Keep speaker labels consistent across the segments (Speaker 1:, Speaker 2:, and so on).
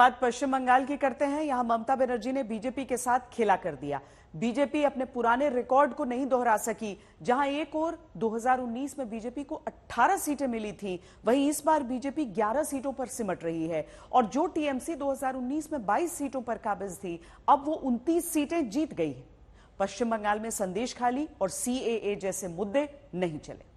Speaker 1: बात पश्चिम बंगाल की करते हैं। यहां ममता बनर्जी ने बीजेपी के साथ खेला कर दिया। बीजेपी अपने पुराने रिकॉर्ड को नहीं दोहरा सकी। जहां एक और 2019 में बीजेपी को 18 सीटें मिली थी, वहीं इस बार बीजेपी 11 सीटों पर सिमट रही है। और जो टीएमसी 2019 में 22 सीटों पर काबिज थी, अब वो 29 सीटें जीत गई है। पश्चिम बंगाल में संदेश खाली और सीएए जैसे मुद्दे नहीं चले।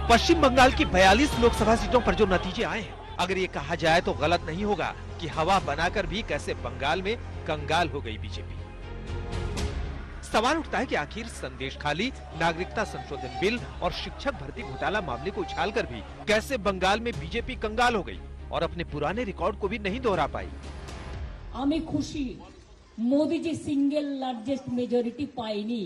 Speaker 2: पश्चिम बंगाल की 42 लोकसभा सीटों पर जो नतीजे आए हैं, अगर ये कहा जाए तो गलत नहीं होगा कि हवा बनाकर भी कैसे बंगाल में कंगाल हो गई बीजेपी। सवाल उठता है कि आखिर संदेश खाली, नागरिकता संशोधन बिल और शिक्षक भर्ती घोटाला मामले को उछालकर भी कैसे बंगाल में बीजेपी कंगाल हो गई और अपने पुराने रिकॉर्ड को भी नहीं दोहरा पाई।
Speaker 3: हमें खुशी Modi ji single largest majority पाईनी,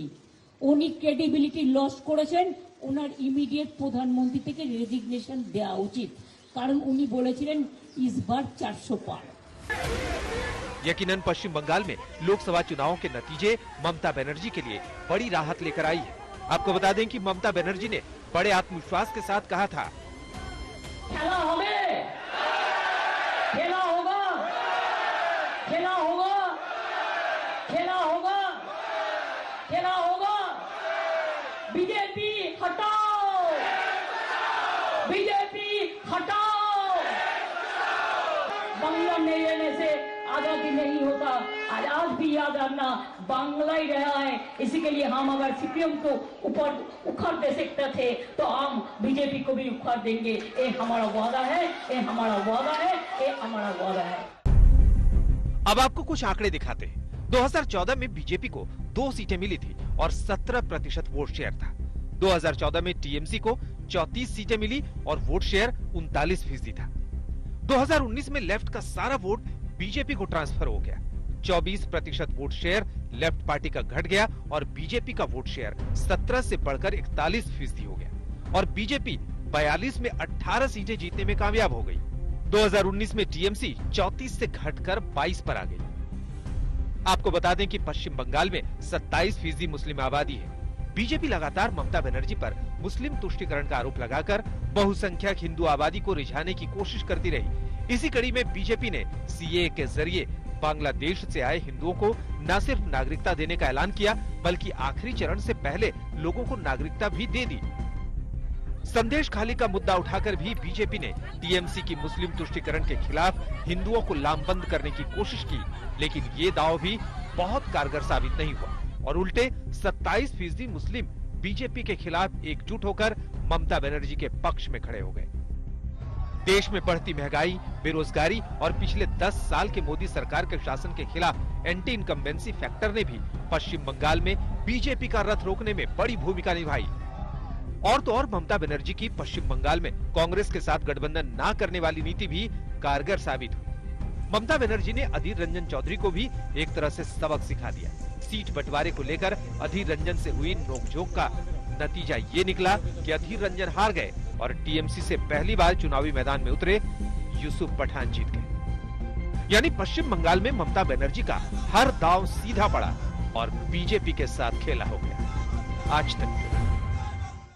Speaker 3: उन्हीं क्रेडिबिलिटी लॉस করেছেন। उनार इमिडिएट प्रधानमंत्री থেকে রেজিগনেশন দেওয়া উচিত, কারণ উনি বলেছিলেন इस बार 400 पार।
Speaker 2: यकीनन पश्चिम बंगाल में लोकसभा चुनावों के नतीजे ममता बनर्जी के लिए बड़ी राहत लेकर आई है। आपको बता दें कि ममता बनर्जी ने बड़े आत्मविश्वास के साथ कहा था,
Speaker 3: खेला होगा, खेला होगा, खेला होगा, खेला होगा, खेला होगा। बीजेपी हटाओ, बीजेपी हटाओ। बांग्ला नहीं रहने से आजादी नहीं होता। आज भी याद रखना, बांग्ला ही रहा है। इसी के लिए हम अगर सीपीएम को ऊपर उखाड़ दे सकते थे तो हम बीजेपी को भी उखाड़ देंगे। ये हमारा वादा है, ये हमारा वादा है, ये हमारा वादा है।
Speaker 2: अब आपको कुछ आंकड़े दिखाते हैं। 2014 में बीजेपी को 2 सीटें मिली थी और 17% वोट शेयर था। 2014 में टीएमसी को 34 सीटें मिली और वोट शेयर 39% था। 2019 में लेफ्ट का सारा वोट बीजेपी को ट्रांसफर हो गया। 24% वोट शेयर लेफ्ट पार्टी का घट गया और बीजेपी का वोट शेयर 17 से बढ़कर 41% हो गया और बीजेपी 42 में 18 सीटें जीतने में कामयाब हो गई। 2019 में टीएमसी 34 से घटकर 22 पर आ गई। आपको बता दें कि पश्चिम बंगाल में 27% मुस्लिम आबादी है। बीजेपी लगातार ममता बनर्जी पर मुस्लिम तुष्टीकरण का आरोप लगाकर बहुसंख्यक हिंदू आबादी को रिझाने की कोशिश करती रही। इसी कड़ी में बीजेपी ने सीएए के जरिए बांग्लादेश से आए हिंदुओं को न सिर्फ नागरिकता देने का ऐलान किया, बल्कि आखिरी चरण से पहले लोगों को नागरिकता भी दे दी। संदेश खाली का मुद्दा उठाकर भी बीजेपी ने टीएमसी की मुस्लिम तुष्टीकरण के खिलाफ हिंदुओं को लामबंद करने की कोशिश की, लेकिन ये दांव भी बहुत कारगर साबित नहीं हुआ और उल्टे 27% मुस्लिम बीजेपी के खिलाफ एकजुट होकर ममता बनर्जी के पक्ष में खड़े हो गए। देश में बढ़ती महंगाई, बेरोजगारी और पिछले 10 साल के मोदी सरकार के शासन के खिलाफ एंटी इनकम्बेंसी फैक्टर ने भी पश्चिम बंगाल में बीजेपी का रथ रोकने में बड़ी भूमिका निभाई। और तो और ममता बनर्जी की पश्चिम बंगाल में कांग्रेस के साथ गठबंधन न करने वाली नीति भी कारगर साबित हुई। ममता बनर्जी ने अधीर रंजन चौधरी को भी एक तरह से सबक सिखा दिया। सीट बंटवारे को लेकर अधीर रंजन से हुई नोकझोंक का नतीजा ये निकला कि अधीर रंजन हार गए और टीएमसी से पहली बार चुनावी मैदान में उतरे यूसुफ पठान जीत गए। यानी पश्चिम बंगाल में ममता बनर्जी का हर दांव सीधा पड़ा और बीजेपी के साथ खेला हो गया। आज तक